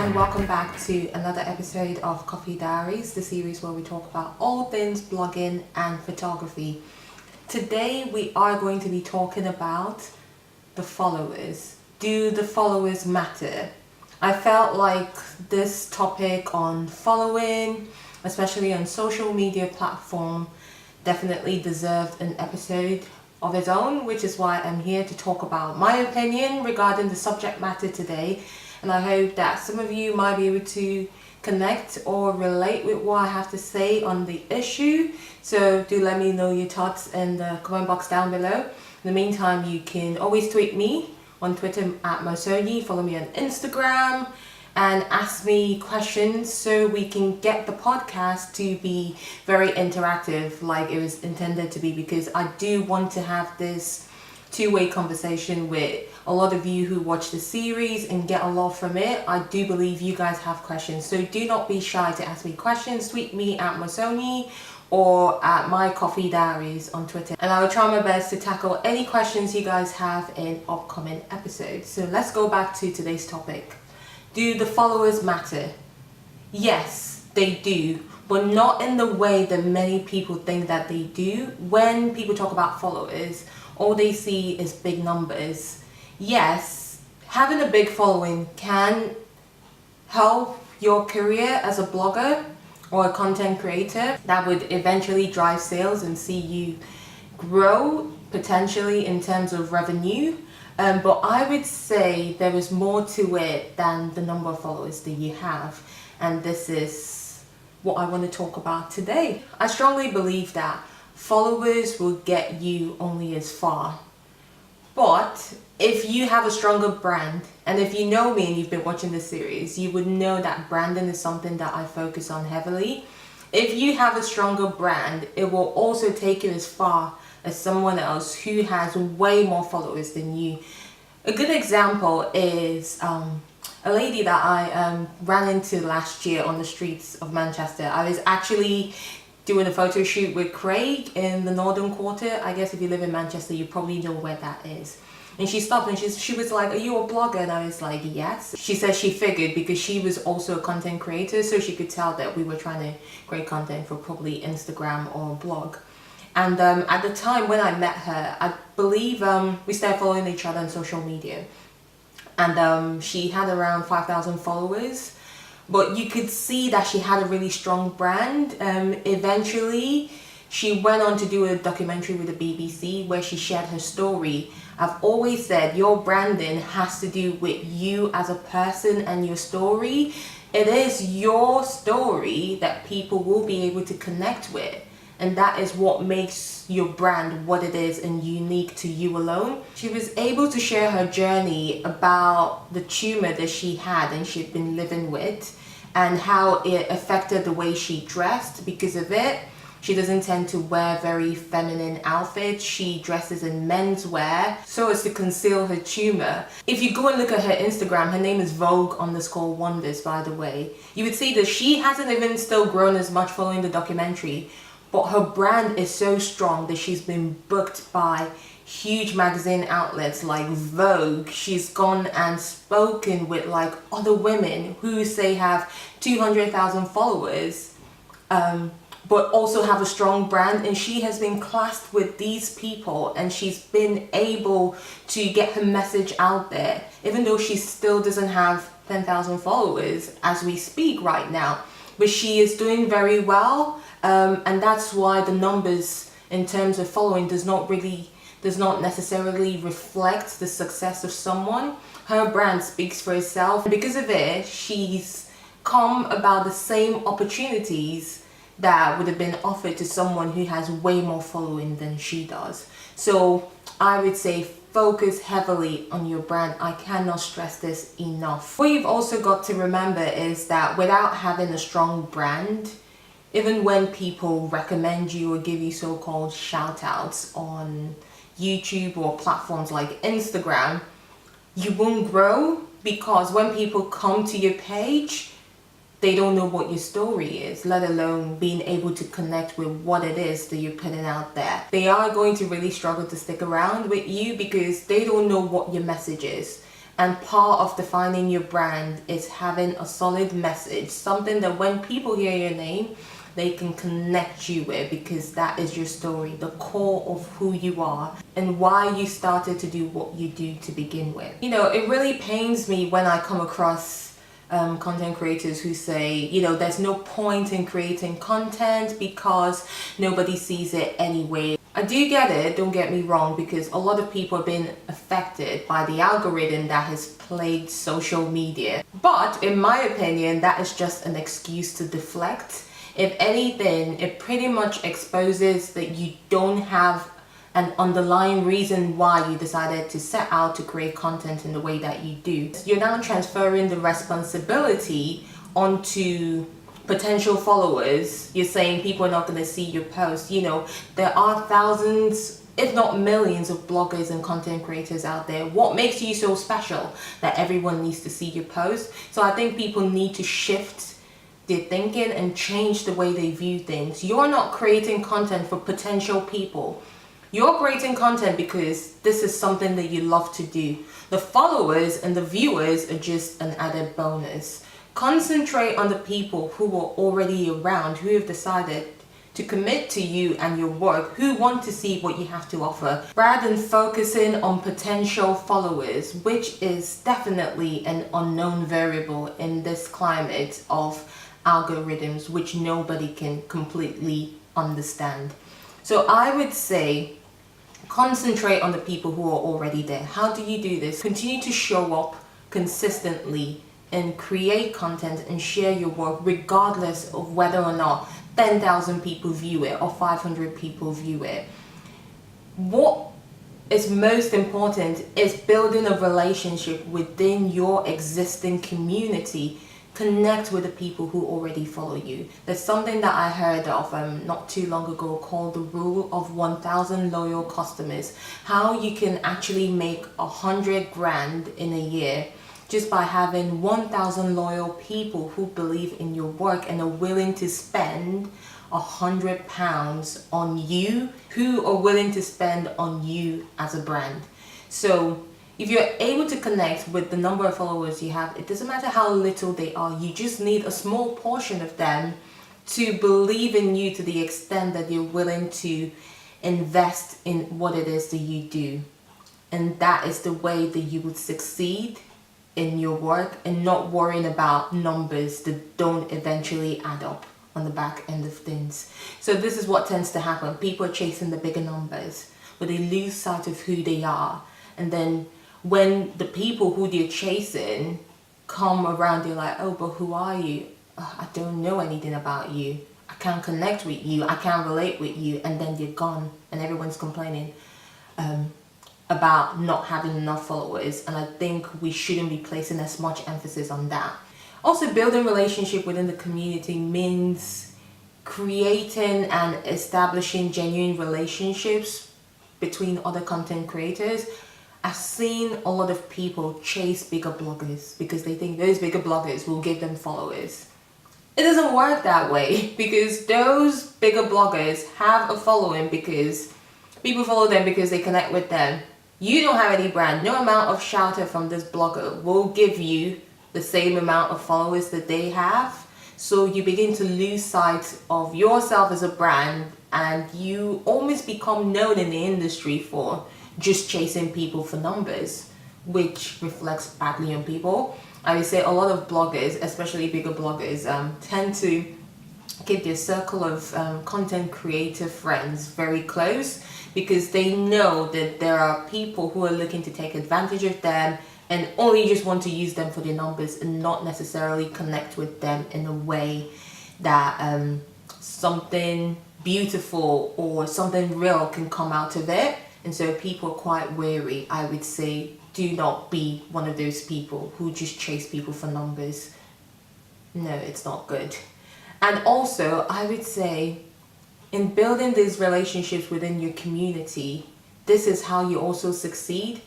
and welcome back to another episode of Coffee Diaries, the series where we talk about all things blogging and photography. Today we are going to be talking about the followers. Do the followers matter? I felt like this topic on following, especially on social media platform, definitely deserved an episode of its own, which is why I'm here to talk about my opinion regarding the subject matter today. And I hope that some of you might be able to connect or relate with what I have to say on the issue. So do let me know your thoughts in the comment box down below. In the meantime, you can always tweet me on Twitter at Mossonyi, follow me on Instagram, and ask me questions so we can get the podcast to be very interactive like it was intended to be, because I do want to have this two-way conversation with a lot of you who watch the series and get a lot from it. I do believe you guys have questions, so do not be shy to ask me questions. Tweet me at Mossonyi or at My Coffee Diaries on Twitter, and I will try my best to tackle any questions you guys have in upcoming episodes. So let's go back to today's topic. Do the followers matter? Yes, they do, but not in the way that many people think that they do. When people talk about followers, all they see is big numbers. Yes, having a big following can help your career as a blogger or a content creator. That would eventually drive sales and see you grow potentially in terms of revenue. But I would say there is more to it than the number of followers that you have. And this is what I want to talk about today. I strongly believe that followers will get you only as far. But if you have a stronger brand, and if you know me and you've been watching this series, you would know that branding is something that I focus on heavily. If you have a stronger brand, it will also take you as far as someone else who has way more followers than you. A good example is a lady that I ran into last year on the streets of Manchester. I was actually doing a photo shoot with Craig in the Northern Quarter. I guess if you live in Manchester, you probably know where that is. And she stopped and she was like, "Are you a blogger?" And I was like, "Yes." She said she figured because she was also a content creator, so she could tell that we were trying to create content for probably Instagram or blog. And at the time when I met her, I believe we started following each other on social media. And she had around 5,000 followers. But you could see that she had a really strong brand. Eventually, she went on to do a documentary with the BBC where she shared her story. I've always said your branding has to do with you as a person and your story. It is your story that people will be able to connect with. And that is what makes your brand what it is and unique to you alone. She was able to share her journey about the tumor that she had and she'd been living with, and how it affected the way she dressed because of it. She doesn't tend to wear very feminine outfits. She dresses in menswear so as to conceal her tumor. If you go and look at her Instagram, her name is Vogue_Wonders, by the way. You would see that she hasn't even still grown as much following the documentary, but her brand is so strong that she's been booked by huge magazine outlets like Vogue. She's gone and spoken with like other women who say have 200,000 followers, but also have a strong brand, and she has been classed with these people and she's been able to get her message out there, even though she still doesn't have 10,000 followers as we speak right now. But she is doing very well, and that's why the numbers in terms of following does not necessarily reflect the success of someone. Her brand speaks for itself. Because of it, she's come about the same opportunities that would have been offered to someone who has way more following than she does. So I would say focus heavily on your brand. I cannot stress this enough. What you've also got to remember is that without having a strong brand, even when people recommend you or give you so-called shout outs on YouTube or platforms like Instagram, you won't grow, because when people come to your page, they don't know what your story is, let alone being able to connect with what it is that you're putting out there. They are going to really struggle to stick around with you because they don't know what your message is. And part of defining your brand is having a solid message, something that when people hear your name, they can connect you with, because that is your story, the core of who you are and why you started to do what you do to begin with. You know, it really pains me when I come across content creators who say, you know, there's no point in creating content because nobody sees it anyway. I do get it, don't get me wrong, because a lot of people have been affected by the algorithm that has plagued social media. But in my opinion, that is just an excuse to deflect. If anything, it pretty much exposes that you don't have an underlying reason why you decided to set out to create content in the way that you do. You're now transferring the responsibility onto potential followers. You're saying people are not going to see your post. You know, there are thousands, if not millions, of bloggers and content creators out there. What makes you so special that everyone needs to see your post? So I think people need to shift their thinking and change the way they view things. You're not creating content for potential people. You're creating content because this is something that you love to do. The followers and the viewers are just an added bonus. Concentrate on the people who are already around, who have decided to commit to you and your work, who want to see what you have to offer, rather than focusing on potential followers, which is definitely an unknown variable in this climate of algorithms, which nobody can completely understand. So I would say concentrate on the people who are already there. How do you do this? Continue to show up consistently and create content and share your work regardless of whether or not 10,000 people view it or 500 people view it. What is most important is building a relationship within your existing community. Connect with the people who already follow you. There's something that I heard of not too long ago called the rule of 1,000 loyal customers. How you can actually make 100 grand in a year just by having 1,000 loyal people who believe in your work and are willing to spend £100 on you, who are willing to spend on you as a brand. So if you're able to connect with the number of followers you have, it doesn't matter how little they are, you just need a small portion of them to believe in you to the extent that you're willing to invest in what it is that you do. And that is the way that you would succeed in your work and not worrying about numbers that don't eventually add up on the back end of things. So this is what tends to happen. People are chasing the bigger numbers, but they lose sight of who they are. And then when the people who they're chasing come around, they're like, oh, but who are you? Oh, I don't know anything about you. I can't connect with you. I can't relate with you. And then you're gone and everyone's complaining about not having enough followers. And I think we shouldn't be placing as much emphasis on that. Also, building relationship within the community means creating and establishing genuine relationships between other content creators. I've seen a lot of people chase bigger bloggers because they think those bigger bloggers will give them followers. It doesn't work that way, because those bigger bloggers have a following because people follow them because they connect with them. You don't have any brand. No amount of shouter from this blogger will give you the same amount of followers that they have. So you begin to lose sight of yourself as a brand, and you almost become known in the industry for just chasing people for numbers, which reflects badly on people. I would say a lot of bloggers, especially bigger bloggers, tend to keep their circle of content creator friends very close, because they know that there are people who are looking to take advantage of them and only just want to use them for their numbers and not necessarily connect with them in a way that something beautiful or something real can come out of it. And so people are quite wary. I would say do not be one of those people who just chase people for numbers. No, it's not good. And also, I would say in building these relationships within your community, this is how you also succeed.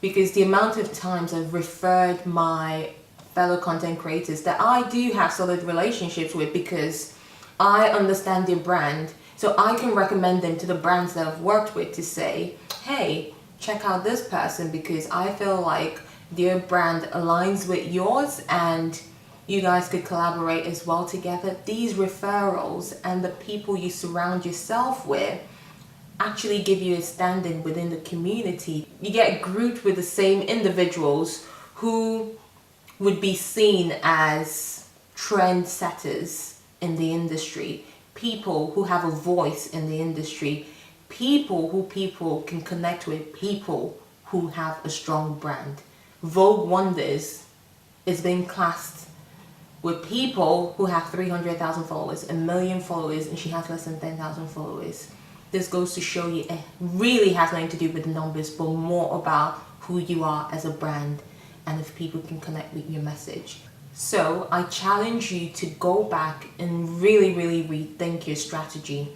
Because the amount of times I've referred my fellow content creators that I do have solid relationships with, because I understand their brand, so I can recommend them to the brands that I've worked with to say, hey, check out this person, because I feel like their brand aligns with yours and you guys could collaborate as well together, these referrals and the people you surround yourself with actually give you a standing within the community. You get grouped with the same individuals who would be seen as trendsetters in the industry, people who have a voice in the industry, people who people can connect with, people who have a strong brand. Vogue Wonders is being classed with people who have 300,000 followers, 1,000,000 followers, and she has less than 10,000 followers. This goes to show you it really has nothing to do with the numbers, but more about who you are as a brand and if people can connect with your message. So I challenge you to go back and really rethink your strategy,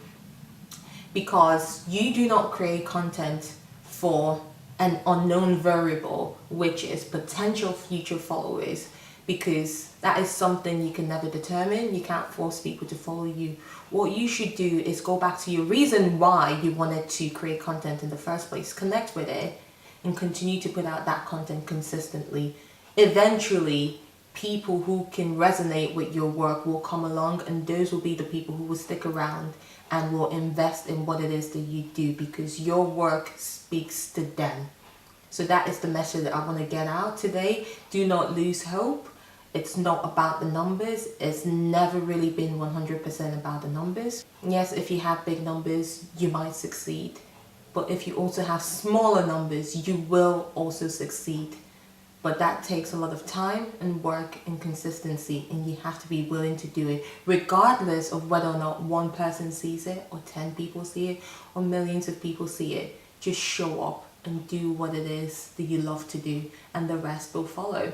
because you do not create content for an unknown variable, which is potential future followers, because that is something you can never determine. You can't force people to follow you. What you should do is go back to your reason why you wanted to create content in the first place, connect with it, and continue to put out that content consistently. Eventually, people who can resonate with your work will come along, and those will be the people who will stick around and will invest in what it is that you do, because your work speaks to them. So that is the message that I want to get out today. Do not lose hope. It's not about the numbers. It's never really been 100% about the numbers. Yes, if you have big numbers, you might succeed. But if you also have smaller numbers, you will also succeed. But that takes a lot of time and work and consistency, and you have to be willing to do it, regardless of whether or not one person sees it, or 10 people see it, or millions of people see it. Just show up and do what it is that you love to do, and the rest will follow.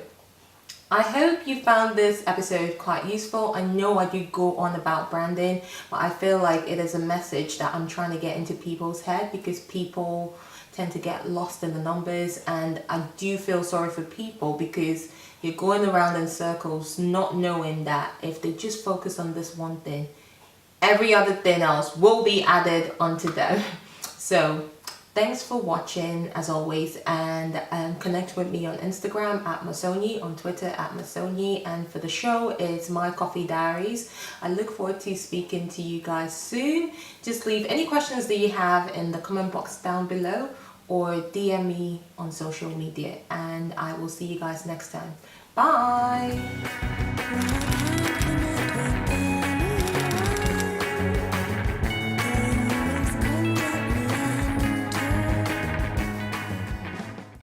I hope you found this episode quite useful. I know I do go on about branding, but I feel like it is a message that I'm trying to get into people's head, because people tend to get lost in the numbers, and I do feel sorry for people because you're going around in circles not knowing that if they just focus on this one thing, every other thing else will be added onto them. So thanks for watching as always, and connect with me on Instagram at Mossonyi, on Twitter at Mossonyi, and for the show it's My Coffee Diaries. I look forward to speaking to you guys soon. Just leave any questions that you have in the comment box down below, or DM me on social media, and I will see you guys next time. Bye!